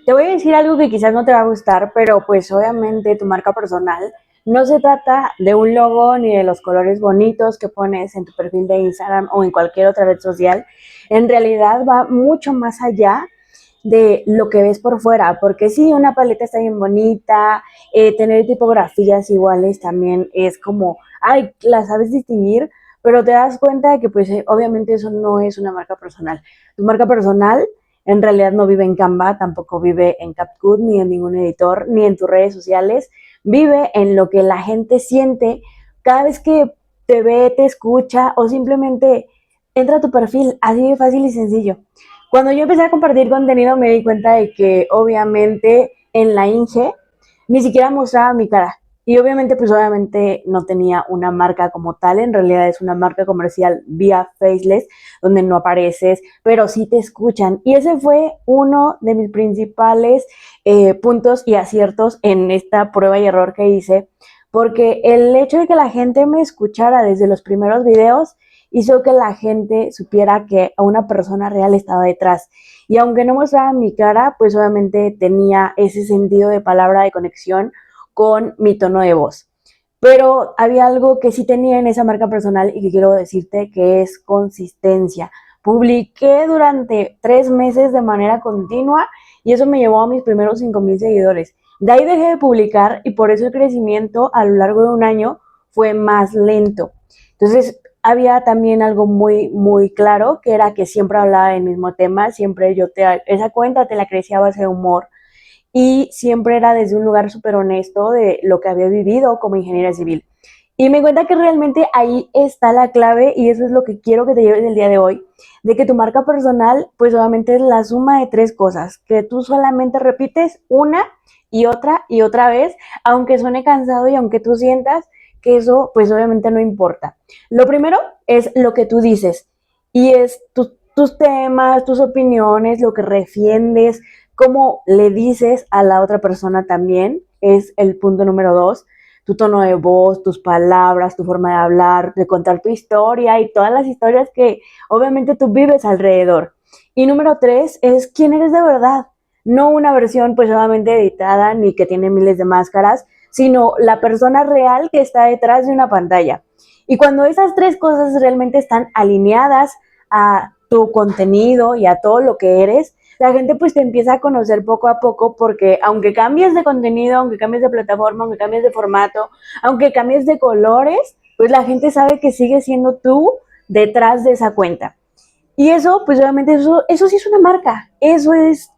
Te voy a decir algo que quizás no te va a gustar, pero pues obviamente tu marca personal no se trata de un logo ni de los colores bonitos que pones en tu perfil de Instagram o en cualquier otra red social. En realidad va mucho más allá de lo que ves por fuera, porque sí, una paleta está bien bonita, tener tipografías iguales también es como, ay, la sabes distinguir, pero te das cuenta de que pues obviamente eso no es una marca personal. Tu marca personal en realidad no vive en Canva, tampoco vive en CapCut, ni en ningún editor, ni en tus redes sociales, vive en lo que la gente siente cada vez que te ve, te escucha o simplemente entra a tu perfil, así de fácil y sencillo. Cuando yo empecé a compartir contenido me di cuenta de que obviamente en la Inge ni siquiera mostraba mi cara. Y obviamente, pues obviamente no tenía una marca como tal, en realidad es una marca comercial vía Faceless, donde no apareces, pero sí te escuchan. Y ese fue uno de mis principales puntos y aciertos en esta prueba y error que hice, porque el hecho de que la gente me escuchara desde los primeros videos hizo que la gente supiera que a una persona real estaba detrás. Y aunque no mostraba mi cara, pues obviamente tenía ese sentido de palabra de conexión con mi tono de voz. Pero había algo que sí tenía en esa marca personal y que quiero decirte que es consistencia. Publiqué durante 3 meses de manera continua y eso me llevó a mis primeros 5,000 seguidores. De ahí dejé de publicar y por eso el crecimiento a lo largo de un año fue más lento. Entonces, había también algo muy, muy claro, que era que siempre hablaba del mismo tema, siempre esa cuenta te la crecía a base de humor y siempre era desde un lugar súper honesto de lo que había vivido como ingeniera civil. Y me cuenta que realmente ahí está la clave y eso es lo que quiero que te lleves el día de hoy, de que tu marca personal pues obviamente es la suma de tres cosas, que tú solamente repites una y otra vez, aunque suene cansado y aunque tú sientas que eso pues obviamente no importa. Lo primero es lo que tú dices y es tus temas, tus opiniones, lo que refiendes, cómo le dices a la otra persona también, es el punto número 2, tu tono de voz, tus palabras, tu forma de hablar, de contar tu historia y todas las historias que obviamente tú vives alrededor. Y número 3 es quién eres de verdad, no una versión pues obviamente editada ni que tiene miles de máscaras, sino la persona real que está detrás de una pantalla. Y cuando esas tres cosas realmente están alineadas a tu contenido y a todo lo que eres, la gente pues te empieza a conocer poco a poco porque aunque cambies de contenido, aunque cambies de plataforma, aunque cambies de formato, aunque cambies de colores, pues la gente sabe que sigues siendo tú detrás de esa cuenta. Y eso, pues obviamente eso sí es una marca, eso es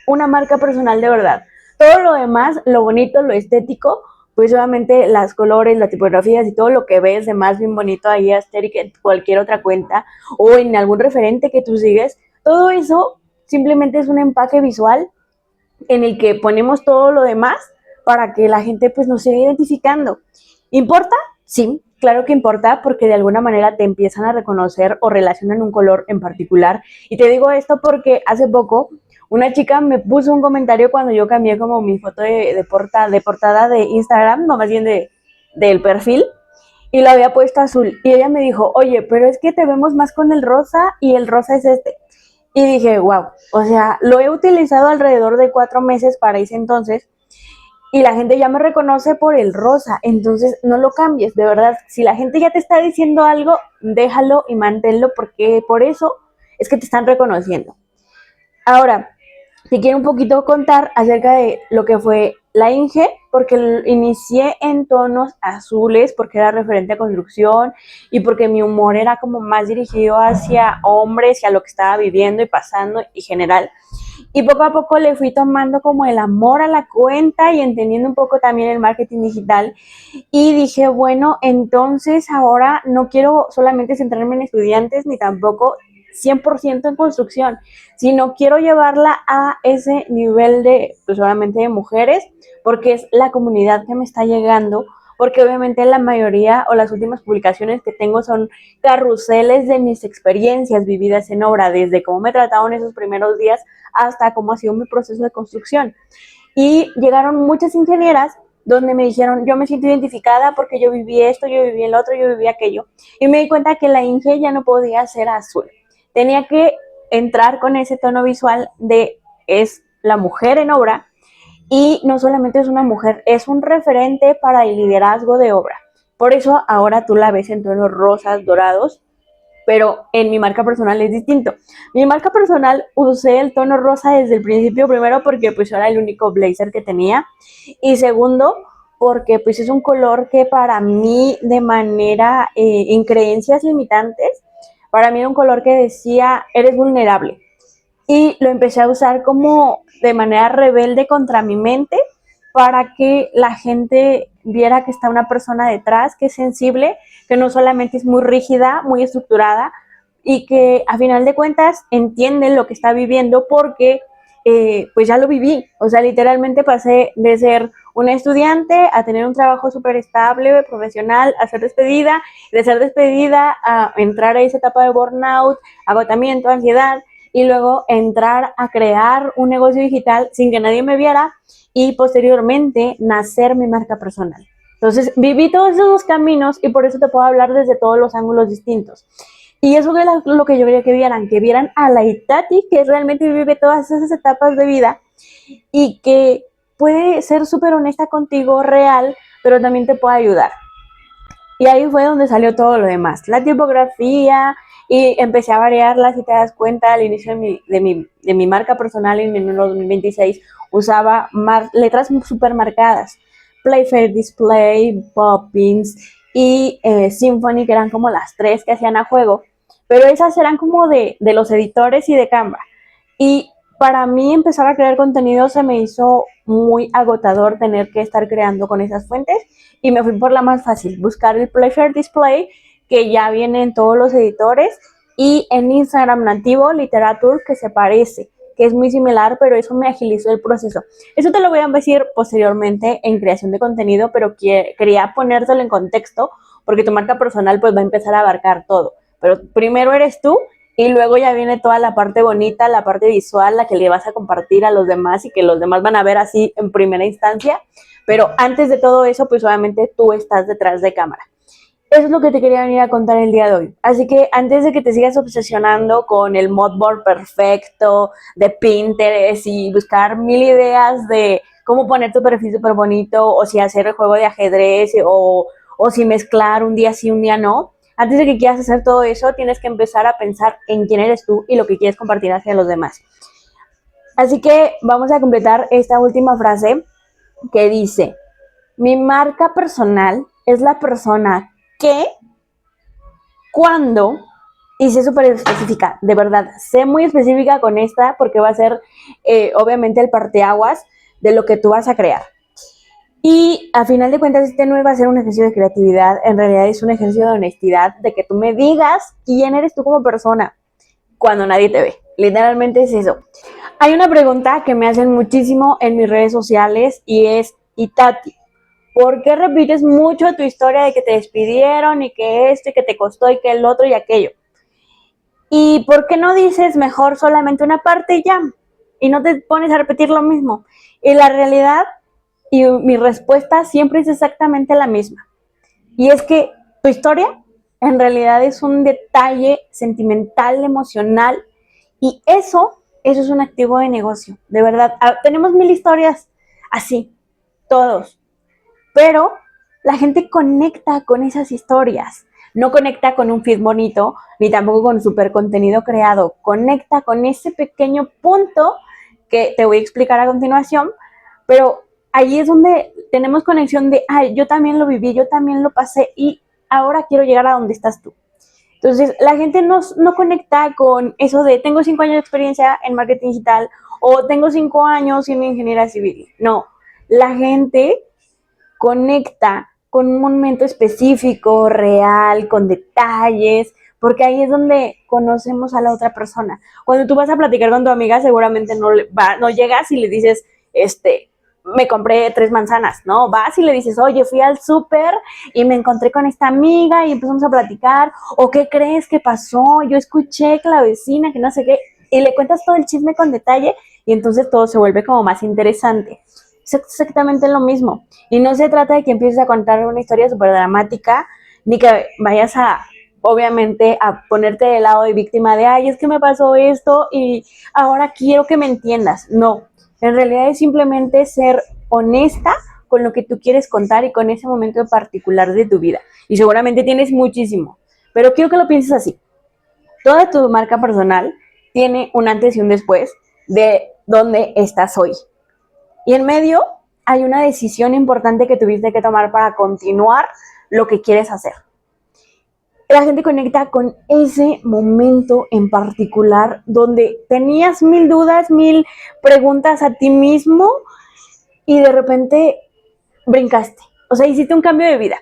una marca personal de verdad. Todo lo demás, lo bonito, lo estético, pues obviamente las colores, las tipografías y todo lo que ves de más bien bonito ahí Asterix en cualquier otra cuenta o en algún referente que tú sigues, todo eso simplemente es un empaque visual en el que ponemos todo lo demás para que la gente pues nos siga identificando. ¿Importa? Sí, claro que importa porque de alguna manera te empiezan a reconocer o relacionan un color en particular. Y te digo esto porque hace poco una chica me puso un comentario cuando yo cambié como mi foto de portada de Instagram, no más bien del perfil, y lo había puesto azul. Y ella me dijo, oye, pero es que te vemos más con el rosa y el rosa es este. Y dije, wow, o sea, lo he utilizado alrededor de 4 meses para ese entonces y la gente ya me reconoce por el rosa, entonces no lo cambies, de verdad, si la gente ya te está diciendo algo, déjalo y manténlo porque por eso es que te están reconociendo. Ahora, te quiero un poquito contar acerca de lo que fue la Inge, porque inicié en tonos azules, porque era referente a construcción y porque mi humor era como más dirigido hacia hombres y a lo que estaba viviendo y pasando y general. Y poco a poco le fui tomando como el amor a la cuenta y entendiendo un poco también el marketing digital. Y dije, bueno, entonces ahora no quiero solamente centrarme en estudiantes ni tampoco 100% en construcción, sino quiero llevarla a ese nivel de, pues obviamente de mujeres, porque es la comunidad que me está llegando, porque obviamente la mayoría o las últimas publicaciones que tengo son carruseles de mis experiencias vividas en obra, desde cómo me trataron esos primeros días hasta cómo ha sido mi proceso de construcción. Y llegaron muchas ingenieras donde me dijeron, yo me siento identificada porque yo viví esto, yo viví el otro, yo viví aquello. Y me di cuenta que la Inge ya no podía ser azul. Tenía que entrar con ese tono visual de es la mujer en obra, y no solamente es una mujer, es un referente para el liderazgo de obra. Por eso ahora tú la ves en tonos rosas, dorados, pero en mi marca personal es distinto. Mi marca personal usé el tono rosa desde el principio, primero porque pues era el único blazer que tenía, y segundo porque pues es un color que para mí de manera, en creencias limitantes, para mí era un color que decía, eres vulnerable. Y lo empecé a usar como de manera rebelde contra mi mente para que la gente viera que está una persona detrás, que es sensible, que no solamente es muy rígida, muy estructurada y que a final de cuentas entiende lo que está viviendo porque pues ya lo viví. O sea, literalmente pasé de ser una estudiante a tener un trabajo súper estable, profesional, a ser despedida, de ser despedida a entrar a esa etapa de burnout, agotamiento, ansiedad, y luego entrar a crear un negocio digital sin que nadie me viera y posteriormente nacer mi marca personal. Entonces viví todos esos dos caminos y por eso te puedo hablar desde todos los ángulos distintos. Y eso es lo que yo quería que vieran a la Itati que realmente vive todas esas etapas de vida y que puede ser súper honesta contigo, real, pero también te puede ayudar. Y ahí fue donde salió todo lo demás, la tipografía, y empecé a variarla. Si te das cuenta, al inicio de mi marca personal en el 2026 usaba letras súper marcadas, Playfair Display, Poppins y Symphony, que eran como las tres que hacían a juego, pero esas eran como de los editores y de Canva. Y para mí empezar a crear contenido se me hizo muy agotador tener que estar creando con esas fuentes y me fui por la más fácil, buscar el Playfair Display que ya viene en todos los editores y en Instagram nativo Literature que se parece, que es muy similar, pero eso me agilizó el proceso. Eso te lo voy a decir posteriormente en creación de contenido, pero quería ponértelo en contexto porque tu marca personal pues va a empezar a abarcar todo. Pero primero eres tú y luego ya viene toda la parte bonita, la parte visual, la que le vas a compartir a los demás y que los demás van a ver así en primera instancia. Pero antes de todo eso, pues obviamente tú estás detrás de cámara. Eso es lo que te quería venir a contar el día de hoy. Así que antes de que te sigas obsesionando con el moodboard perfecto de Pinterest y buscar mil ideas de cómo poner tu perfil súper bonito o si hacer el juego de ajedrez o si mezclar un día sí, un día no, antes de que quieras hacer todo eso, tienes que empezar a pensar en quién eres tú y lo que quieres compartir hacia los demás. Así que vamos a completar esta última frase que dice, mi marca personal es la persona que, cuando, y sé súper específica, de verdad, sé muy específica con esta porque va a ser obviamente el parteaguas de lo que tú vas a crear. Y a final de cuentas, este no va a ser un ejercicio de creatividad, en realidad es un ejercicio de honestidad, de que tú me digas quién eres tú como persona cuando nadie te ve. Literalmente es eso. Hay una pregunta que me hacen muchísimo en mis redes sociales y es, Itati, ¿por qué repites mucho tu historia de que te despidieron y que esto y que te costó y que el otro y aquello? ¿Y por qué no dices mejor solamente una parte y ya? Y no te pones a repetir lo mismo. Y la realidad y mi respuesta siempre es exactamente la misma. Y es que tu historia en realidad es un detalle sentimental, emocional, y eso es un activo de negocio. De verdad, tenemos mil historias así, todos, pero la gente conecta con esas historias. No conecta con un feed bonito, ni tampoco con super contenido creado. Conecta con ese pequeño punto que te voy a explicar a continuación, pero ahí es donde tenemos conexión de, ay, yo también lo viví, yo también lo pasé y ahora quiero llegar a donde estás tú. Entonces, la gente no conecta con eso de tengo 5 años de experiencia en marketing digital o tengo 5 años siendo ingeniera civil. No, la gente conecta con un momento específico, real, con detalles, porque ahí es donde conocemos a la otra persona. Cuando tú vas a platicar con tu amiga, seguramente no llegas y le dices, me compré 3 manzanas, ¿no? Vas y le dices, oye, fui al súper y me encontré con esta amiga y empezamos a platicar, o ¿qué crees que pasó? Yo escuché que la vecina, que no sé qué, y le cuentas todo el chisme con detalle y entonces todo se vuelve como más interesante. Es exactamente lo mismo. Y no se trata de que empieces a contar una historia súper dramática, ni que vayas obviamente, a ponerte del lado de víctima de, ay, es que me pasó esto y ahora quiero que me entiendas. No, En realidad es simplemente ser honesta con lo que tú quieres contar y con ese momento en particular de tu vida. Y seguramente tienes muchísimo, pero quiero que lo pienses así. Toda tu marca personal tiene un antes y un después de dónde estás hoy. Y en medio hay una decisión importante que tuviste que tomar para continuar lo que quieres hacer. La gente conecta con ese momento en particular donde tenías mil dudas, mil preguntas a ti mismo y de repente brincaste. O sea, hiciste un cambio de vida.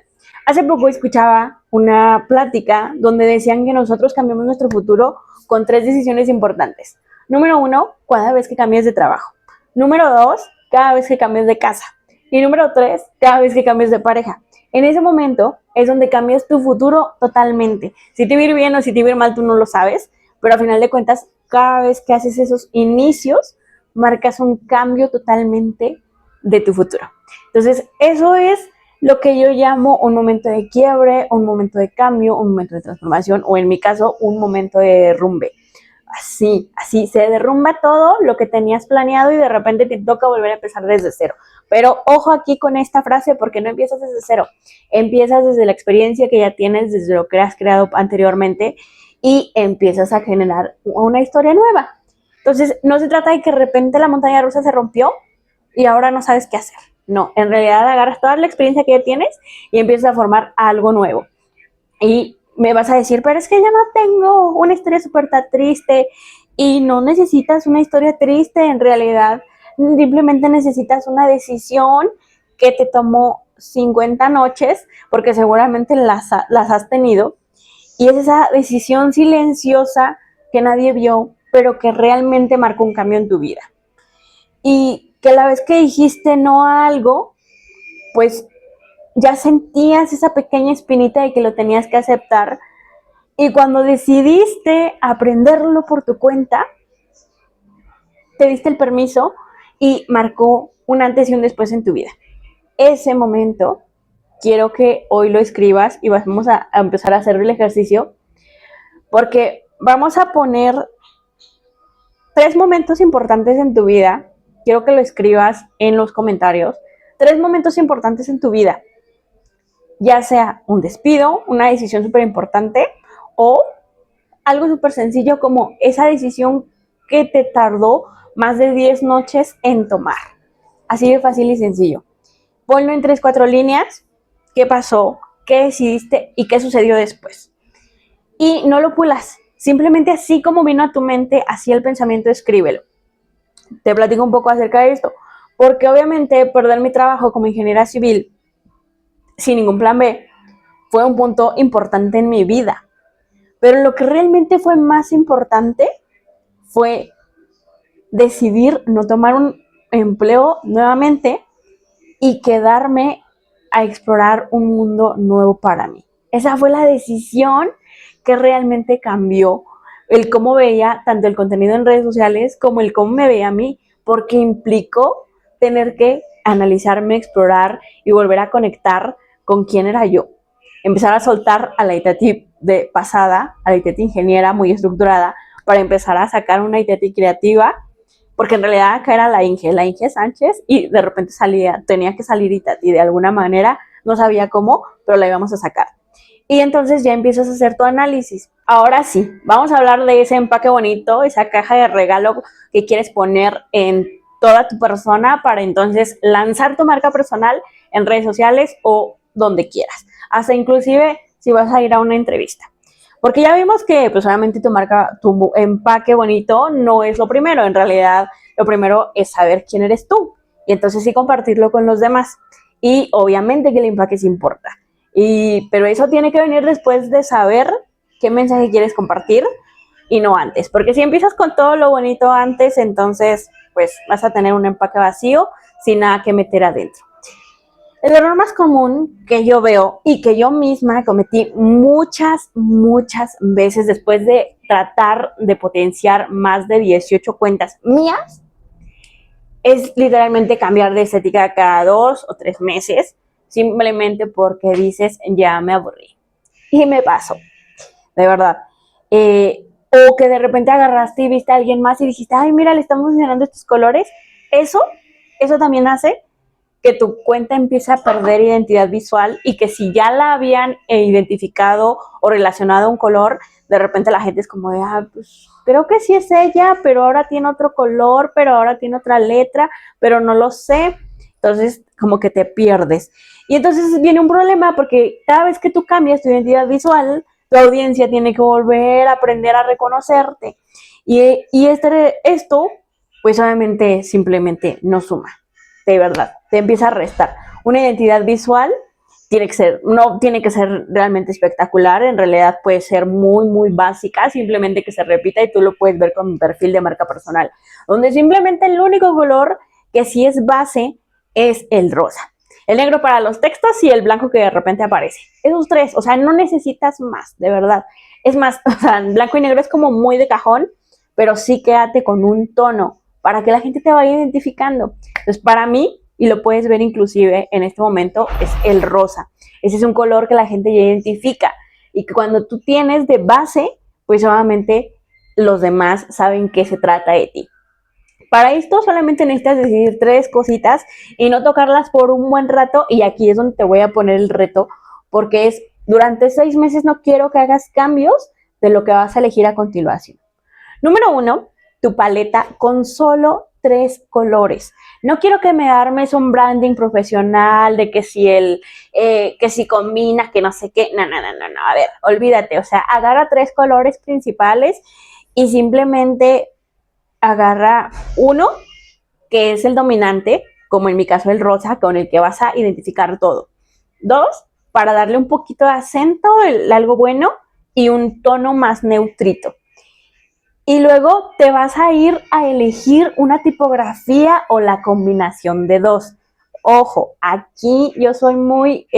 Hace poco escuchaba una plática donde decían que nosotros cambiamos nuestro futuro con 3 decisiones importantes. Número 1, cada vez que cambies de trabajo. Número 2, cada vez que cambies de casa. Y número 3, cada vez que cambies de pareja. En ese momento es donde cambias tu futuro totalmente. Si te va a ir bien o si te va a ir mal, tú no lo sabes, pero a final de cuentas, cada vez que haces esos inicios, marcas un cambio totalmente de tu futuro. Entonces, eso es lo que yo llamo un momento de quiebre, un momento de cambio, un momento de transformación, o en mi caso, un momento de derrumbe. Así se derrumba todo lo que tenías planeado y de repente te toca volver a empezar desde cero. Pero ojo aquí con esta frase porque no empiezas desde cero, empiezas desde la experiencia que ya tienes, desde lo que has creado anteriormente y empiezas a generar una historia nueva. Entonces, no se trata de que de repente la montaña rusa se rompió y ahora no sabes qué hacer. No, en realidad agarras toda la experiencia que ya tienes y empiezas a formar algo nuevo. Y me vas a decir, pero es que yo no tengo una historia súper triste y no necesitas una historia triste, en realidad simplemente necesitas una decisión que te tomó 50 noches, porque seguramente las has tenido, y es esa decisión silenciosa que nadie vio, pero que realmente marcó un cambio en tu vida. Y que la vez que dijiste no a algo, pues ya sentías esa pequeña espinita de que lo tenías que aceptar y cuando decidiste aprenderlo por tu cuenta, te diste el permiso y marcó un antes y un después en tu vida. Ese momento quiero que hoy lo escribas y vamos a empezar a hacer el ejercicio porque vamos a poner 3 momentos importantes en tu vida. Quiero que lo escribas en los comentarios. 3 momentos importantes en tu vida. Ya sea un despido, una decisión súper importante o algo súper sencillo como esa decisión que te tardó más de 10 noches en tomar. Así de fácil y sencillo. Ponlo en 3, 4 líneas. ¿Qué pasó? ¿Qué decidiste? ¿Y qué sucedió después? Y no lo pulas. Simplemente así como vino a tu mente, así el pensamiento, escríbelo. Te platico un poco acerca de esto. Porque obviamente perder mi trabajo como ingeniera civil sin ningún plan B fue un punto importante en mi vida. Pero lo que realmente fue más importante fue decidir no tomar un empleo nuevamente y quedarme a explorar un mundo nuevo para mí. Esa fue la decisión que realmente cambió el cómo veía tanto el contenido en redes sociales como el cómo me veía a mí, porque implicó tener que analizarme, explorar y volver a conectar con quién era yo. Empezar a soltar a la Itati de pasada, a la Itati ingeniera muy estructurada, para empezar a sacar una Itati creativa, porque en realidad acá era la Inge Sánchez, y de repente tenía que salir Itati de alguna manera, no sabía cómo, pero la íbamos a sacar. Y entonces ya empiezas a hacer tu análisis. Ahora sí, vamos a hablar de ese empaque bonito, esa caja de regalo que quieres poner en toda tu persona para entonces lanzar tu marca personal en redes sociales o donde quieras. Hasta inclusive si vas a ir a una entrevista. Porque ya vimos que pues obviamente tu marca, tu empaque bonito no es lo primero. En realidad lo primero es saber quién eres tú. Y entonces sí compartirlo con los demás. Y obviamente que el empaque sí importa. Pero eso tiene que venir después de saber qué mensaje quieres compartir y no antes. Porque si empiezas con todo lo bonito antes, entonces pues vas a tener un empaque vacío sin nada que meter adentro. El error más común que yo veo y que yo misma cometí muchas veces después de tratar de potenciar más de 18 cuentas mías es literalmente cambiar de estética cada 2 o 3 meses simplemente porque dices ya me aburrí y me paso, de verdad. O que de repente agarraste y viste a alguien más y dijiste, ay, mira, le estamos funcionando estos colores. eso también hace que tu cuenta empiece a perder identidad visual y que si ya la habían identificado o relacionado a un color, de repente la gente es como de, pues creo que sí es ella, pero ahora tiene otro color, pero ahora tiene otra letra, pero no lo sé. Entonces, como que te pierdes. Y entonces viene un problema porque cada vez que tú cambias tu identidad visual, tu audiencia tiene que volver a aprender a reconocerte. Esto, pues obviamente simplemente no suma, de verdad, te empieza a restar. Una identidad visual no tiene que ser realmente espectacular, en realidad puede ser muy, muy básica, simplemente que se repita y tú lo puedes ver con mi perfil de marca personal, donde simplemente el único color que sí es base es el rosa. El negro para los textos y el blanco que de repente aparece. Esos tres, o sea, no necesitas más, de verdad. Es más, o sea, blanco y negro es como muy de cajón, pero sí quédate con un tono para que la gente te vaya identificando. Entonces, para mí, y lo puedes ver inclusive en este momento, es el rosa. Ese es un color que la gente ya identifica y que cuando tú tienes de base, pues obviamente los demás saben que se trata de ti. Para esto solamente necesitas decidir 3 cositas y no tocarlas por un buen rato, y aquí es donde te voy a poner el reto, porque es durante 6 meses no quiero que hagas cambios de lo que vas a elegir a continuación. Número 1, tu paleta con solo 3 colores. No quiero que me armes un branding profesional de que si combinas, que no sé qué. No. A ver, olvídate. O sea, agarra 3 colores principales y simplemente agarra uno que es el dominante, como en mi caso el rosa, con el que vas a identificar todo. 2, para darle un poquito de acento, algo bueno, y un tono más neutrito. Y luego te vas a ir a elegir una tipografía o la combinación de 2. Ojo, aquí yo soy muy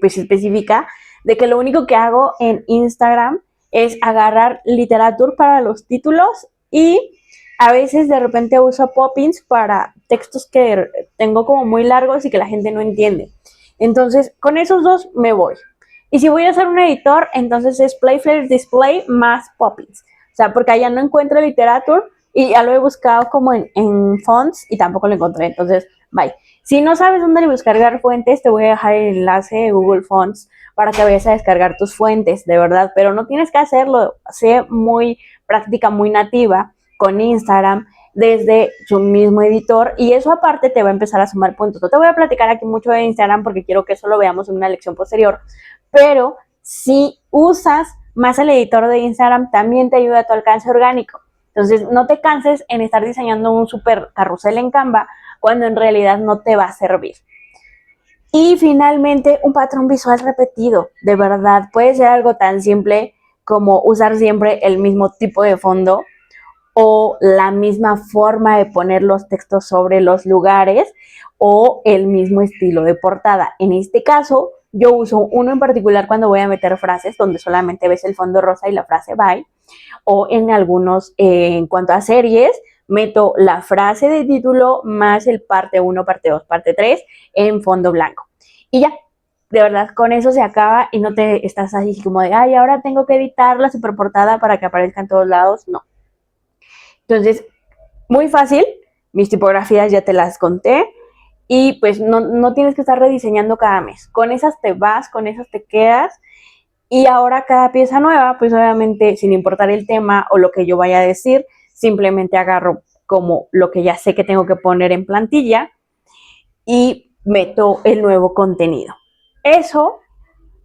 pues específica de que lo único que hago en Instagram es agarrar literatura para los títulos y a veces de repente uso pop-ins para textos que tengo como muy largos y que la gente no entiende. Entonces, con esos 2 me voy. Y si voy a hacer un editor, entonces es Playflare Display más pop-ins. O sea, porque allá no encuentro literatura y ya lo he buscado como en fonts y tampoco lo encontré. Entonces, bye. Si no sabes dónde descargar fuentes, te voy a dejar el enlace de Google Fonts para que vayas a descargar tus fuentes, de verdad. Pero no tienes que hacerlo. Sé muy práctica, muy nativa con Instagram desde su mismo editor y eso aparte te va a empezar a sumar puntos. No te voy a platicar aquí mucho de Instagram porque quiero que eso lo veamos en una lección posterior, pero si usas más el editor de Instagram, también te ayuda a tu alcance orgánico. Entonces, no te canses en estar diseñando un super carrusel en Canva cuando en realidad no te va a servir. Y finalmente, un patrón visual repetido. De verdad, puede ser algo tan simple como usar siempre el mismo tipo de fondo o la misma forma de poner los textos sobre los lugares o el mismo estilo de portada. En este caso, yo uso uno en particular cuando voy a meter frases donde solamente ves el fondo rosa y la frase bye, o en algunos, en cuanto a series, meto la frase de título más el parte 1, parte 2, parte 3 en fondo blanco. Y ya, de verdad, con eso se acaba y no te estás así como de, ay, ahora tengo que editar la superportada para que aparezca en todos lados. No. Entonces, muy fácil, mis tipografías ya te las conté y pues no tienes que estar rediseñando cada mes. Con esas te vas, con esas te quedas y ahora cada pieza nueva, pues obviamente sin importar el tema o lo que yo vaya a decir, simplemente agarro como lo que ya sé que tengo que poner en plantilla y meto el nuevo contenido. Eso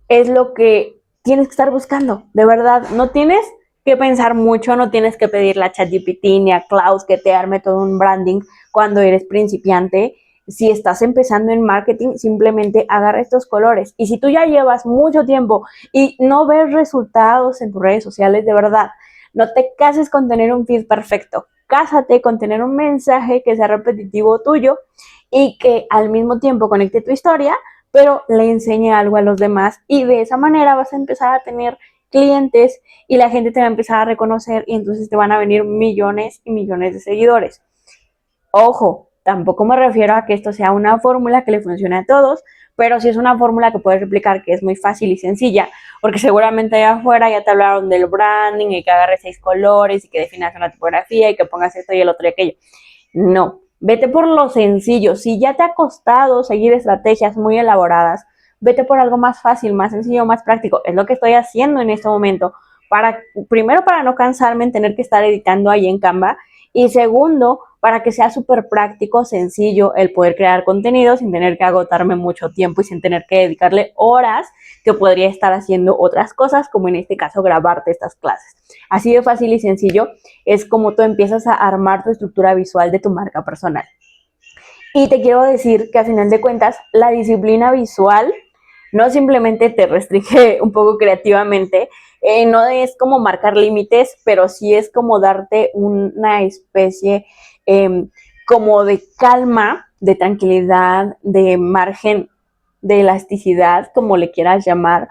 es lo que tienes que estar buscando, de verdad. No tienes que pensar mucho, no tienes que pedirle a ChatGPT ni a Klaus que te arme todo un branding cuando eres principiante. Si estás empezando en marketing, simplemente agarra estos colores. Y si tú ya llevas mucho tiempo y no ves resultados en tus redes sociales, de verdad, no te cases con tener un feed perfecto. Cásate con tener un mensaje que sea repetitivo tuyo y que al mismo tiempo conecte tu historia, pero le enseñe algo a los demás y de esa manera vas a empezar a tener clientes y la gente te va a empezar a reconocer y entonces te van a venir millones y millones de seguidores. Ojo, tampoco me refiero a que esto sea una fórmula que le funcione a todos, pero sí es una fórmula que puedes replicar, que es muy fácil y sencilla, porque seguramente allá afuera ya te hablaron del branding y que agarres 6 colores y que definas una tipografía y que pongas esto y el otro y aquello. No, Vete por lo sencillo. Si ya te ha costado seguir estrategias muy elaboradas, vete por algo más fácil, más sencillo, más práctico. Es lo que estoy haciendo en este momento. Primero, para no cansarme en tener que estar editando ahí en Canva. Y segundo, para que sea súper práctico, sencillo el poder crear contenido sin tener que agotarme mucho tiempo y sin tener que dedicarle horas que podría estar haciendo otras cosas, como en este caso grabarte estas clases. Así de fácil y sencillo es como tú empiezas a armar tu estructura visual de tu marca personal. Y te quiero decir que a final de cuentas, la disciplina visual no simplemente te restringe un poco creativamente, no es como marcar límites, pero sí es como darte una especie como de calma, de tranquilidad, de margen de elasticidad, como le quieras llamar,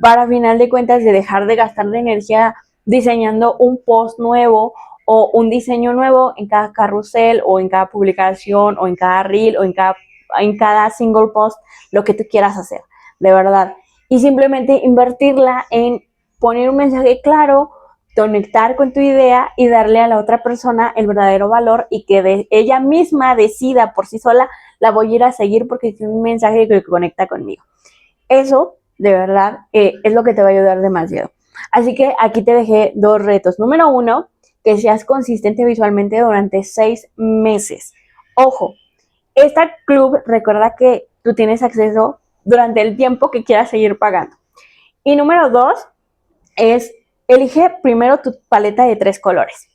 para a final de cuentas de dejar de gastar de energía diseñando un post nuevo o un diseño nuevo en cada carrusel o en cada publicación o en cada reel o en cada single post, lo que tú quieras hacer, de verdad. Y simplemente invertirla en poner un mensaje claro, conectar con tu idea y darle a la otra persona el verdadero valor y que ella misma decida por sí sola, la voy a ir a seguir porque es un mensaje que conecta conmigo. Eso, de verdad, es lo que te va a ayudar demasiado. Así que aquí te dejé 2 retos. Número 1, que seas consistente visualmente durante 6 meses. Ojo, esta club recuerda que tú tienes acceso durante el tiempo que quieras seguir pagando. Y número 2 es, elige primero tu paleta de 3 colores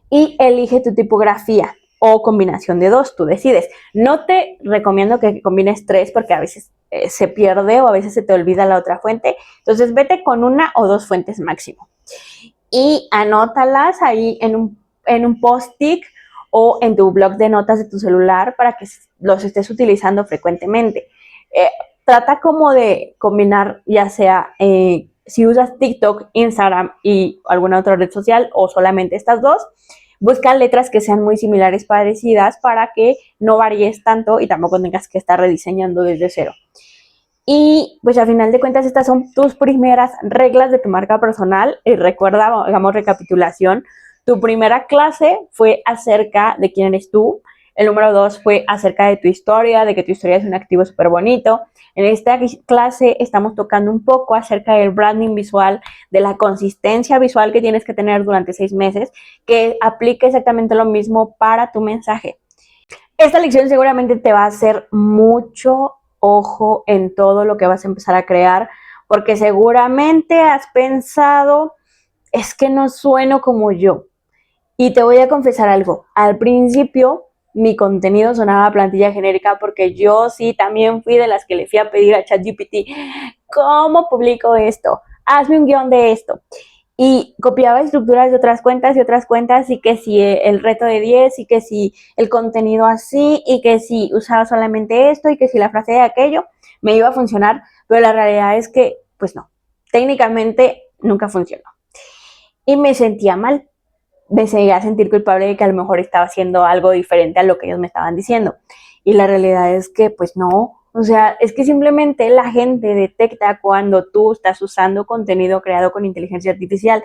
y elige tu tipografía o combinación de 2, tú decides. No te recomiendo que combines 3 porque a veces se pierde o a veces se te olvida la otra fuente. Entonces vete con 1 o 2 fuentes máximo. Y anótalas ahí en un post-it o en tu blog de notas de tu celular para que los estés utilizando frecuentemente. Trata como de combinar ya sea si usas TikTok, Instagram y alguna otra red social o solamente estas dos, busca letras que sean muy similares, parecidas, para que no varíes tanto y tampoco tengas que estar rediseñando desde cero. Y pues al final de cuentas estas son tus primeras reglas de tu marca personal. Y recuerda, hagamos recapitulación, tu primera clase fue acerca de quién eres tú. El número 2 fue acerca de tu historia, de que tu historia es un activo súper bonito. En esta clase estamos tocando un poco acerca del branding visual, de la consistencia visual que tienes que tener durante 6 meses, que aplique exactamente lo mismo para tu mensaje. Esta lección seguramente te va a hacer mucho ojo en todo lo que vas a empezar a crear, porque seguramente has pensado, es que no sueno como yo. Y te voy a confesar algo, al principio mi contenido sonaba a plantilla genérica porque yo sí también fui de las que le fui a pedir a ChatGPT, ¿cómo publico esto? Hazme un guión de esto. Y copiaba estructuras de otras cuentas y que si el reto de 10 y que si el contenido así y que si usaba solamente esto y que si la frase de aquello me iba a funcionar, pero la realidad es que pues no, técnicamente nunca funcionó. Y me sentía mal, me seguía a sentir culpable de que a lo mejor estaba haciendo algo diferente a lo que ellos me estaban diciendo. Y la realidad es que pues no, o sea, es que simplemente la gente detecta cuando tú estás usando contenido creado con inteligencia artificial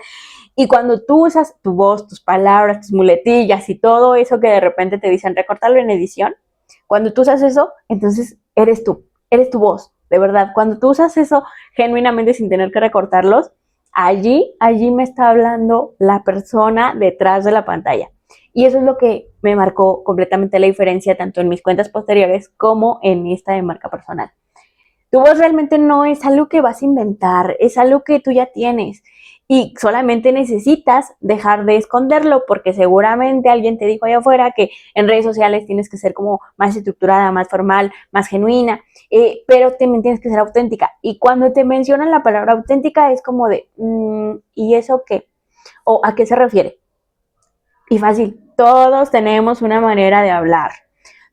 y cuando tú usas tu voz, tus palabras, tus muletillas y todo eso que de repente te dicen recortarlo en edición, cuando tú usas eso, entonces eres tú, eres tu voz, de verdad. Cuando tú usas eso genuinamente sin tener que recortarlos, allí me está hablando la persona detrás de la pantalla. Y eso es lo que me marcó completamente la diferencia tanto en mis cuentas posteriores como en esta de marca personal. Tu voz realmente no es algo que vas a inventar, es algo que tú ya tienes y solamente necesitas dejar de esconderlo porque seguramente alguien te dijo allá afuera que en redes sociales tienes que ser como más estructurada, más formal, más genuina, pero también tienes que ser auténtica. Y cuando te mencionan la palabra auténtica es como de, ¿y eso qué? ¿O a qué se refiere? Y fácil, todos tenemos una manera de hablar,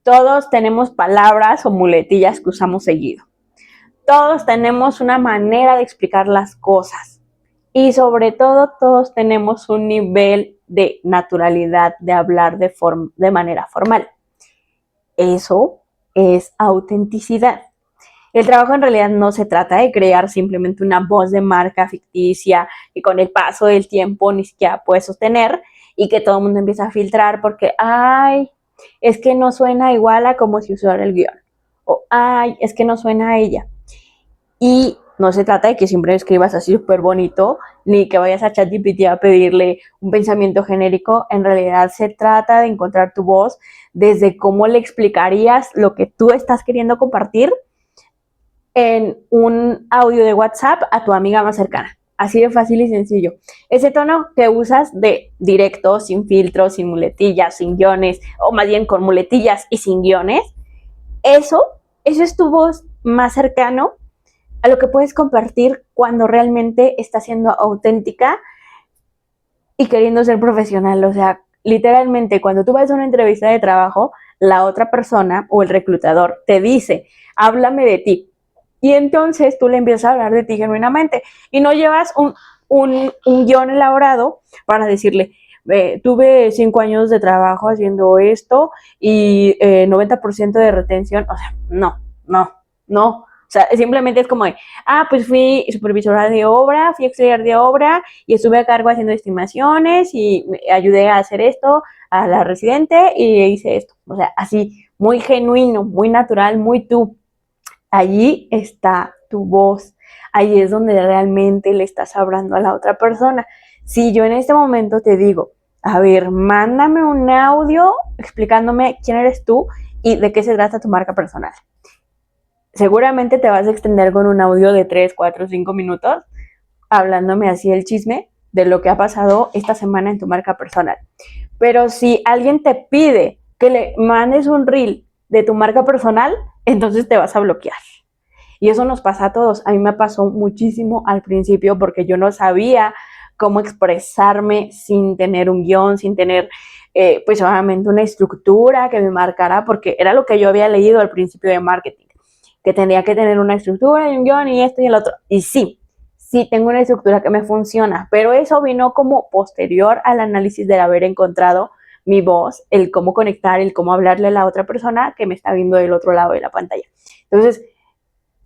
todos tenemos palabras o muletillas que usamos seguido. Todos tenemos una manera de explicar las cosas y sobre todo todos tenemos un nivel de naturalidad de hablar de manera formal. Eso es autenticidad. El trabajo en realidad no se trata de crear simplemente una voz de marca ficticia que con el paso del tiempo ni siquiera puedes sostener y que todo el mundo empieza a filtrar porque, ay, es que no suena igual a como si usara el guión, o ay, es que no suena a ella. Y no se trata de que siempre escribas así súper bonito, ni que vayas a ChatGPT a pedirle un pensamiento genérico. En realidad se trata de encontrar tu voz desde cómo le explicarías lo que tú estás queriendo compartir en un audio de WhatsApp a tu amiga más cercana. Así de fácil y sencillo. Ese tono que usas de directo, sin filtros, sin muletillas, sin guiones, o más bien con muletillas y sin guiones, eso, eso es tu voz más cercano a lo que puedes compartir cuando realmente estás siendo auténtica y queriendo ser profesional. O sea, literalmente cuando tú vas a una entrevista de trabajo, la otra persona o el reclutador te dice, háblame de ti. Y entonces tú le empiezas a hablar de ti genuinamente y no llevas un guión elaborado para decirle, tuve 5 años de trabajo haciendo esto y 90% de retención. O sea, no. O sea, simplemente es como de, pues fui supervisora de obra, fui auxiliar de obra y estuve a cargo haciendo estimaciones y ayudé a hacer esto a la residente y hice esto. O sea, así, muy genuino, muy natural, muy tú. Allí está tu voz. Allí es donde realmente le estás hablando a la otra persona. Si yo en este momento te digo, a ver, mándame un audio explicándome quién eres tú y de qué se trata tu marca personal. Seguramente te vas a extender con un audio de 3, 4, 5 minutos hablándome así el chisme de lo que ha pasado esta semana en tu marca personal. Pero si alguien te pide que le mandes un reel de tu marca personal, entonces te vas a bloquear. Y eso nos pasa a todos. A mí me pasó muchísimo al principio porque yo no sabía cómo expresarme sin tener un guión, sin tener pues obviamente una estructura que me marcara, porque era lo que yo había leído al principio de marketing, que tenía que tener una estructura y un guión y esto y el otro. Y sí tengo una estructura que me funciona, pero eso vino como posterior al análisis de haber encontrado mi voz, el cómo conectar, el cómo hablarle a la otra persona que me está viendo del otro lado de la pantalla. Entonces,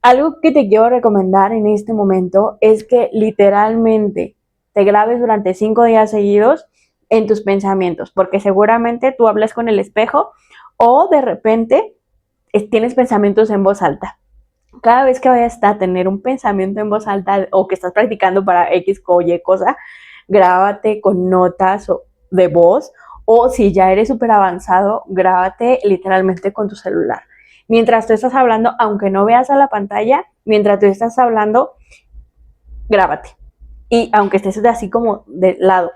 algo que te quiero recomendar en este momento es que literalmente te grabes durante 5 días seguidos en tus pensamientos, porque seguramente tú hablas con el espejo o de repente tienes pensamientos en voz alta. Cada vez que vayas a tener un pensamiento en voz alta o que estás practicando para X o Y cosa, grábate con notas de voz, o si ya eres súper avanzado, grábate literalmente con tu celular. Mientras tú estás hablando, aunque no veas a la pantalla, mientras tú estás hablando, grábate. Y aunque estés así como de lado.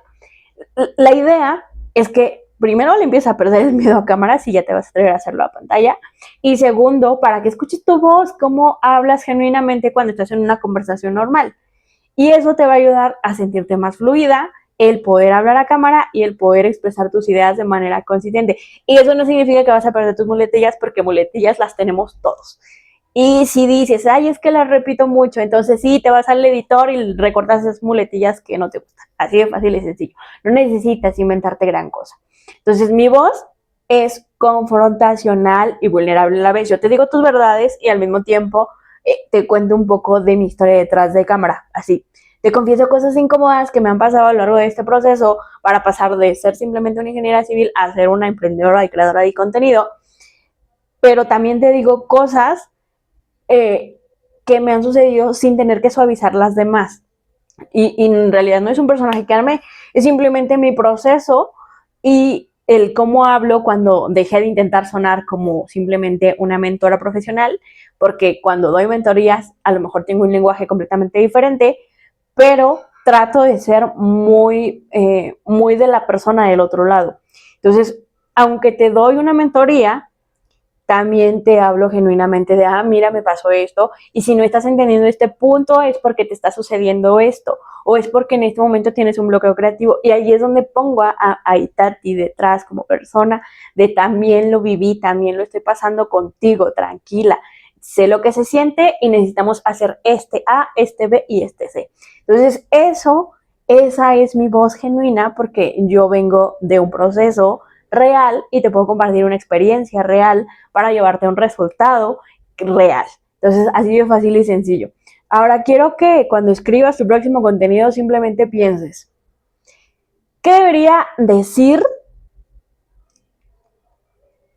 La idea es que primero le empiezas a perder el miedo a cámara si ya te vas a atrever a hacerlo a pantalla. Y segundo, para que escuches tu voz, cómo hablas genuinamente cuando estás en una conversación normal. Y eso te va a ayudar a sentirte más fluida, el poder hablar a cámara y el poder expresar tus ideas de manera consistente. Y eso no significa que vas a perder tus muletillas, porque muletillas las tenemos todos. Y si dices, ay, es que las repito mucho, entonces sí, te vas al editor y recortas esas muletillas que no te gustan. Así de fácil y sencillo. No necesitas inventarte gran cosa. Entonces, mi voz es confrontacional y vulnerable a la vez. Yo te digo tus verdades y al mismo tiempo te cuento un poco de mi historia detrás de cámara. Así, te confieso cosas incómodas que me han pasado a lo largo de este proceso para pasar de ser simplemente una ingeniera civil a ser una emprendedora y creadora de contenido. Pero también te digo cosas que me han sucedido sin tener que suavizar las demás. Y en realidad no es un personaje que armé, es simplemente mi proceso y el cómo hablo cuando dejé de intentar sonar como simplemente una mentora profesional, porque cuando doy mentorías a lo mejor tengo un lenguaje completamente diferente, pero trato de ser muy de la persona del otro lado. Entonces, aunque te doy una mentoría, también te hablo genuinamente de, mira, me pasó esto, y si no estás entendiendo este punto es porque te está sucediendo esto, o es porque en este momento tienes un bloqueo creativo, y ahí es donde pongo a Itati detrás como persona, de también lo viví, también lo estoy pasando contigo, tranquila, sé lo que se siente y necesitamos hacer este A, este B y este C. Entonces esa es mi voz genuina, porque yo vengo de un proceso real y te puedo compartir una experiencia real para llevarte a un resultado real. Entonces, así de fácil y sencillo. Ahora quiero que cuando escribas tu próximo contenido simplemente pienses, ¿qué debería decir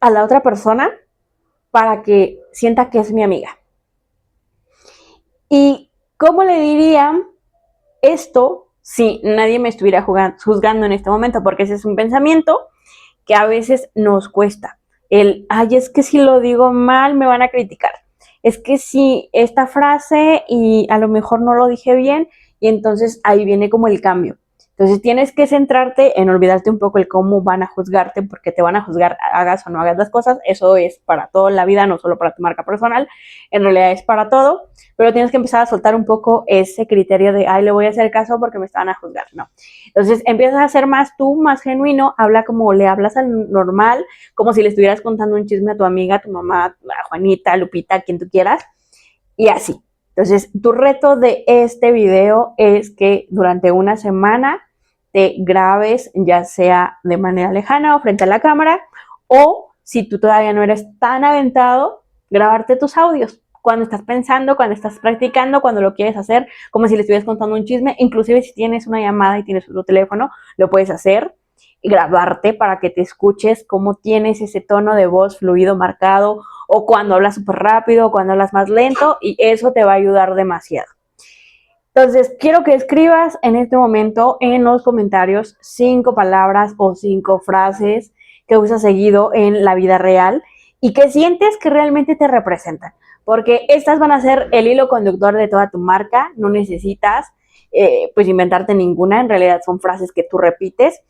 a la otra persona para que sienta que es mi amiga. ¿Y cómo le diría esto si nadie me estuviera juzgando en este momento? Porque ese es un pensamiento que a veces nos cuesta. Ay, es que si lo digo mal me van a criticar. Es que si esta frase y a lo mejor no lo dije bien, y entonces ahí viene como el cambio. Entonces tienes que centrarte en olvidarte un poco el cómo van a juzgarte, porque te van a juzgar, hagas o no hagas las cosas. Eso es para toda la vida, no solo para tu marca personal. En realidad es para todo, pero tienes que empezar a soltar un poco ese criterio de, ay, le voy a hacer caso porque me estaban a juzgar. No. Entonces empiezas a ser más tú, más genuino, habla como le hablas al normal, como si le estuvieras contando un chisme a tu amiga, a tu mamá, a Juanita, a Lupita, a quien tú quieras, y así. Entonces, tu reto de este video es que durante una semana te grabes, ya sea de manera lejana o frente a la cámara, o si tú todavía no eres tan aventado, grabarte tus audios cuando estás pensando, cuando estás practicando, cuando lo quieres hacer, como si le estuvieras contando un chisme. Inclusive si tienes una llamada y tienes tu teléfono, lo puedes hacer y grabarte para que te escuches cómo tienes ese tono de voz fluido, marcado, o cuando hablas súper rápido, o cuando hablas más lento, y eso te va a ayudar demasiado. Entonces, quiero que escribas en este momento en los comentarios 5 palabras o 5 frases que usas seguido en la vida real y que sientes que realmente te representan, porque estas van a ser el hilo conductor de toda tu marca. No necesitas pues inventarte ninguna, en realidad son frases que tú repites.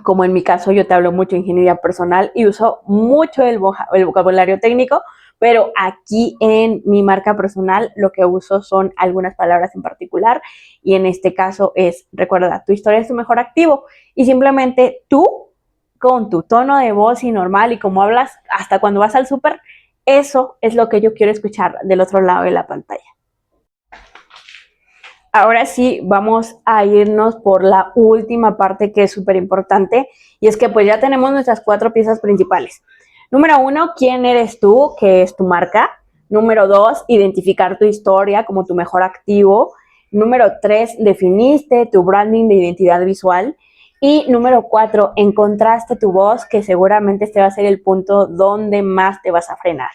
Como en mi caso, yo te hablo mucho de ingeniería personal y uso mucho el vocabulario técnico, pero aquí en mi marca personal lo que uso son algunas palabras en particular, y en este caso es, recuerda, tu historia es tu mejor activo, y simplemente tú, con tu tono de voz y normal y como hablas hasta cuando vas al súper, eso es lo que yo quiero escuchar del otro lado de la pantalla. Ahora sí, vamos a irnos por la última parte, que es súper importante, y es que pues ya tenemos nuestras 4 piezas principales. Número 1, ¿quién eres tú? ¿Qué es tu marca? Número 2, identificar tu historia como tu mejor activo. Número 3, definiste tu branding de identidad visual. Y número 4, encontraste tu voz, que seguramente este va a ser el punto donde más te vas a frenar.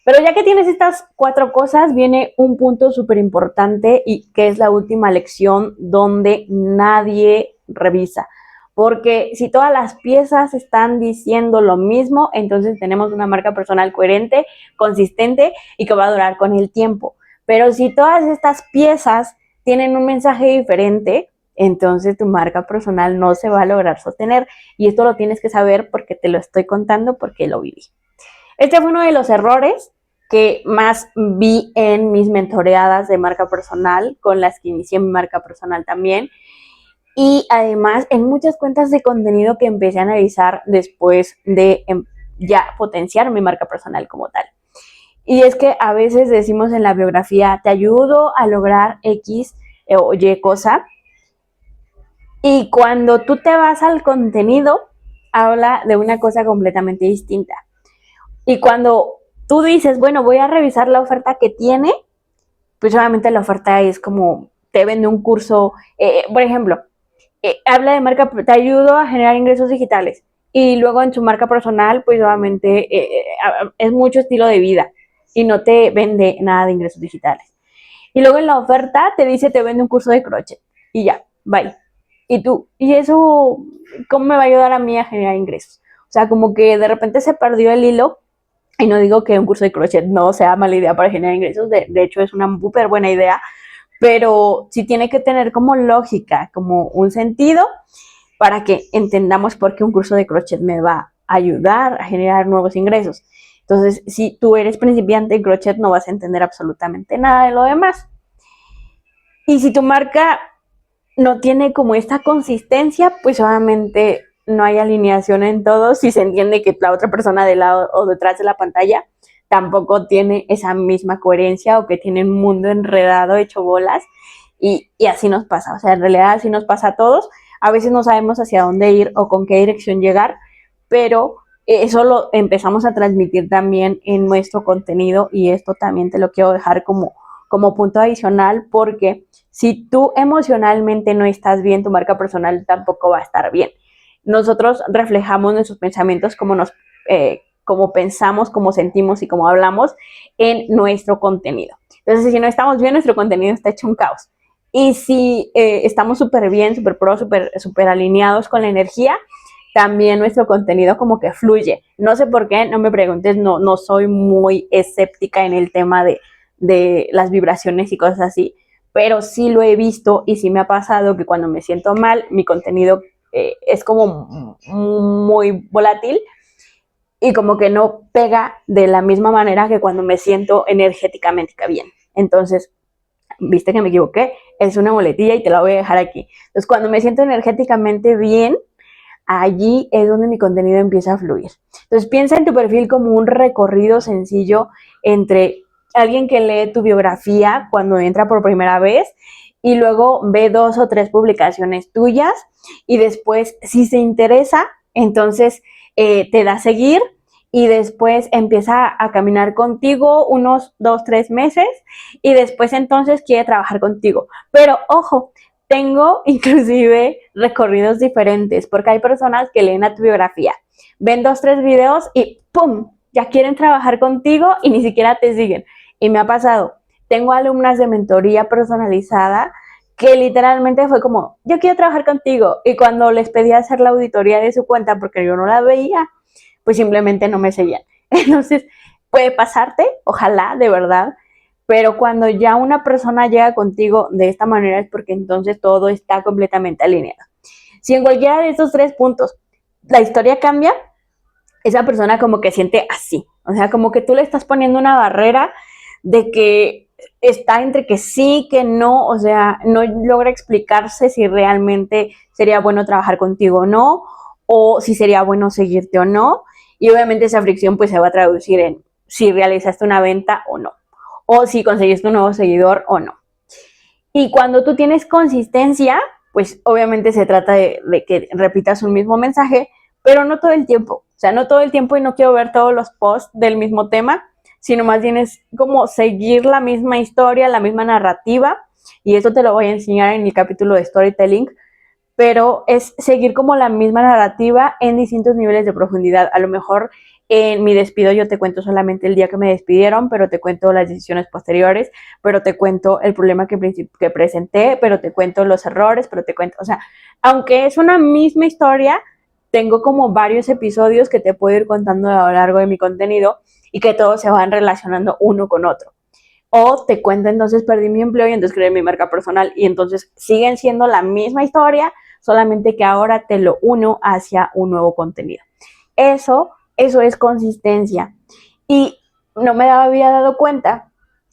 Pero ya que tienes estas 4 cosas, viene un punto súper importante, y que es la última lección donde nadie revisa. Porque si todas las piezas están diciendo lo mismo, entonces tenemos una marca personal coherente, consistente y que va a durar con el tiempo. Pero si todas estas piezas tienen un mensaje diferente, entonces tu marca personal no se va a lograr sostener. Y esto lo tienes que saber porque te lo estoy contando, porque lo viví. Este fue uno de los errores que más vi en mis mentoreadas de marca personal, con las que inicié mi marca personal también. Y además en muchas cuentas de contenido que empecé a analizar después de ya potenciar mi marca personal como tal. Y es que a veces decimos en la biografía, te ayudo a lograr X o Y cosa. Y cuando tú te vas al contenido, habla de una cosa completamente distinta. Y cuando tú dices, bueno, voy a revisar la oferta que tiene, pues obviamente la oferta es como, te vende un curso, por ejemplo, habla de marca, te ayudo a generar ingresos digitales. Y luego en su marca personal, pues obviamente es mucho estilo de vida y no te vende nada de ingresos digitales. Y luego en la oferta te dice, te vende un curso de crochet. Y ya, bye. Y tú, ¿y eso cómo me va a ayudar a mí a generar ingresos? O sea, como que de repente se perdió el hilo. Y no digo que un curso de crochet no sea mala idea para generar ingresos, de hecho es una súper buena idea, pero sí tiene que tener como lógica, como un sentido, para que entendamos por qué un curso de crochet me va a ayudar a generar nuevos ingresos. Entonces, si tú eres principiante en crochet, no vas a entender absolutamente nada de lo demás. Y si tu marca no tiene como esta consistencia, pues obviamente no hay alineación en todo. Si se entiende que la otra persona de lado o detrás de la pantalla tampoco tiene esa misma coherencia, o que tiene un mundo enredado, hecho bolas, y así nos pasa. O sea, en realidad así nos pasa a todos. A veces no sabemos hacia dónde ir o con qué dirección llegar, pero eso lo empezamos a transmitir también en nuestro contenido, y esto también te lo quiero dejar como punto adicional, porque si tú emocionalmente no estás bien, tu marca personal tampoco va a estar bien. Nosotros reflejamos nuestros pensamientos como nos cómo pensamos, cómo sentimos y cómo hablamos en nuestro contenido. Entonces, si no estamos bien, nuestro contenido está hecho un caos. Y si estamos súper bien, súper pro, súper alineados con la energía, también nuestro contenido como que fluye. No sé por qué, no me preguntes, no soy muy escéptica en el tema de las vibraciones y cosas así, pero sí lo he visto y sí me ha pasado que cuando me siento mal, mi contenido es como muy volátil y como que no pega de la misma manera que cuando me siento energéticamente bien. Entonces, viste que me equivoqué, es una boletilla y te la voy a dejar aquí. Entonces, cuando me siento energéticamente bien, allí es donde mi contenido empieza a fluir. Entonces, piensa en tu perfil como un recorrido sencillo entre alguien que lee tu biografía cuando entra por primera vez y luego ve 2 o 3 publicaciones tuyas y después, si se interesa, entonces te da a seguir y después empieza a caminar contigo unos 2, 3 meses y después entonces quiere trabajar contigo. Pero ojo, tengo inclusive recorridos diferentes porque hay personas que leen a tu biografía, ven 2, 3 videos y ¡pum! Ya quieren trabajar contigo y ni siquiera te siguen. Y me ha pasado, tengo alumnas de mentoría personalizada que literalmente fue como, yo quiero trabajar contigo. Y cuando les pedí hacer la auditoría de su cuenta porque yo no la veía, pues simplemente no me seguían. Entonces, puede pasarte, ojalá, de verdad, pero cuando ya una persona llega contigo de esta manera es porque entonces todo está completamente alineado. Si en cualquiera de estos 3 puntos la historia cambia, esa persona como que siente así, o sea, como que tú le estás poniendo una barrera de que está entre que sí, que no, o sea, no logra explicarse si realmente sería bueno trabajar contigo o no, o si sería bueno seguirte o no, y obviamente esa fricción pues se va a traducir en si realizaste una venta o no, o si conseguiste un nuevo seguidor o no. Y cuando tú tienes consistencia, pues obviamente se trata de que repitas un mismo mensaje, pero no todo el tiempo. O sea, no todo el tiempo y no quiero ver todos los posts del mismo tema, sino más bien es como seguir la misma historia, la misma narrativa, y eso te lo voy a enseñar en el capítulo de storytelling, pero es seguir como la misma narrativa en distintos niveles de profundidad. A lo mejor en mi despido yo te cuento solamente el día que me despidieron, pero te cuento las decisiones posteriores, pero te cuento el problema que presenté, pero te cuento los errores, pero te cuento, o sea, aunque es una misma historia, tengo como varios episodios que te puedo ir contando a lo largo de mi contenido y que todos se van relacionando uno con otro. O te cuento entonces perdí mi empleo y entonces creé mi marca personal y entonces siguen siendo la misma historia, solamente que ahora te lo uno hacia un nuevo contenido. Eso es consistencia. Y no me había dado cuenta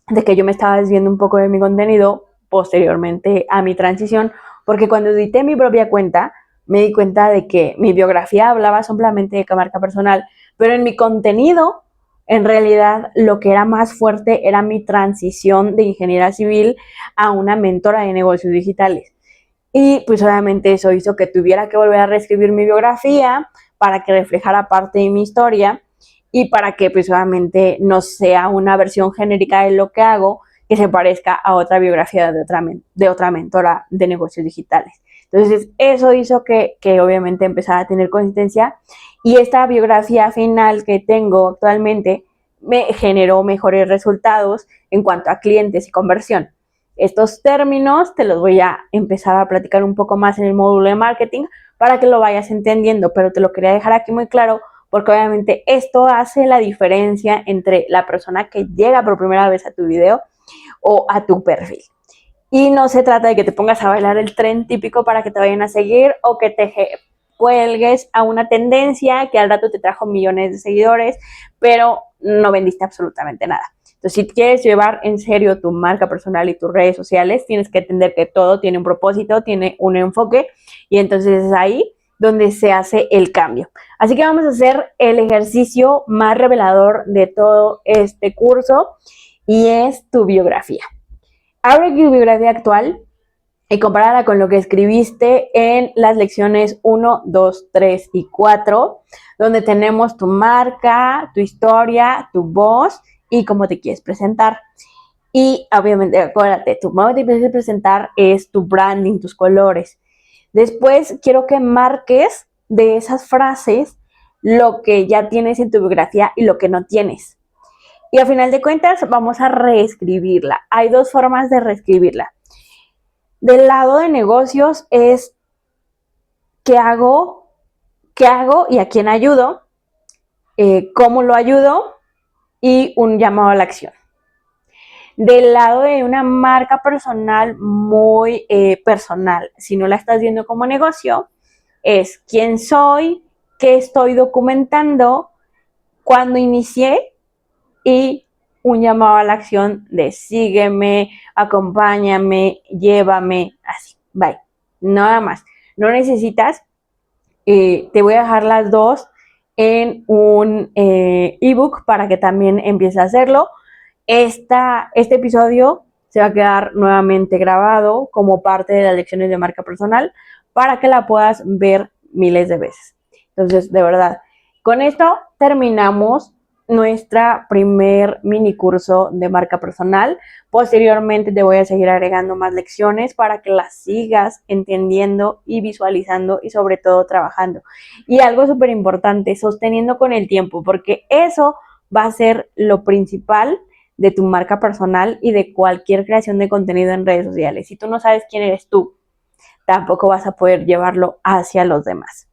de que yo me estaba desviando un poco de mi contenido posteriormente a mi transición, porque cuando edité mi propia cuenta, me di cuenta de que mi biografía hablaba solamente de marca personal, pero en mi contenido, en realidad, lo que era más fuerte era mi transición de ingeniera civil a una mentora de negocios digitales. Y pues obviamente eso hizo que tuviera que volver a reescribir mi biografía para que reflejara parte de mi historia y para que pues obviamente no sea una versión genérica de lo que hago que se parezca a otra biografía de otra mentora de negocios digitales. Entonces eso hizo que obviamente empezara a tener consistencia y esta biografía final que tengo actualmente me generó mejores resultados en cuanto a clientes y conversión. Estos términos te los voy a empezar a platicar un poco más en el módulo de marketing para que lo vayas entendiendo, pero te lo quería dejar aquí muy claro porque obviamente esto hace la diferencia entre la persona que llega por primera vez a tu video o a tu perfil. Y no se trata de que te pongas a bailar el tren típico para que te vayan a seguir o que te cuelgues a una tendencia que al rato te trajo millones de seguidores, pero no vendiste absolutamente nada. Entonces, si quieres llevar en serio tu marca personal y tus redes sociales, tienes que entender que todo tiene un propósito, tiene un enfoque, y entonces es ahí donde se hace el cambio. Así que vamos a hacer el ejercicio más revelador de todo este curso, y es tu biografía. Abre tu biografía actual y compárala con lo que escribiste en las lecciones 1, 2, 3 y 4, donde tenemos tu marca, tu historia, tu voz y cómo te quieres presentar. Y obviamente, acuérdate, tu modo de presentar es tu branding, tus colores. Después quiero que marques de esas frases lo que ya tienes en tu biografía y lo que no tienes. Y a final de cuentas vamos a reescribirla. Hay dos formas de reescribirla. Del lado de negocios es qué hago y a quién ayudo, cómo lo ayudo y un llamado a la acción. Del lado de una marca personal muy personal, si no la estás viendo como negocio, es quién soy, qué estoy documentando, cuándo inicié y un llamado a la acción de sígueme, acompáñame, llévame, así, bye. Nada más. No necesitas, te voy a dejar las dos en un ebook para que también empieces a hacerlo. Este episodio se va a quedar nuevamente grabado como parte de las lecciones de marca personal para que la puedas ver miles de veces. Entonces, de verdad, con esto terminamos nuestra primer mini curso de marca personal. Posteriormente te voy a seguir agregando más lecciones para que las sigas entendiendo y visualizando y sobre todo trabajando. Y algo súper importante, sosteniendo con el tiempo, porque eso va a ser lo principal de tu marca personal y de cualquier creación de contenido en redes sociales. Si tú no sabes quién eres tú, tampoco vas a poder llevarlo hacia los demás.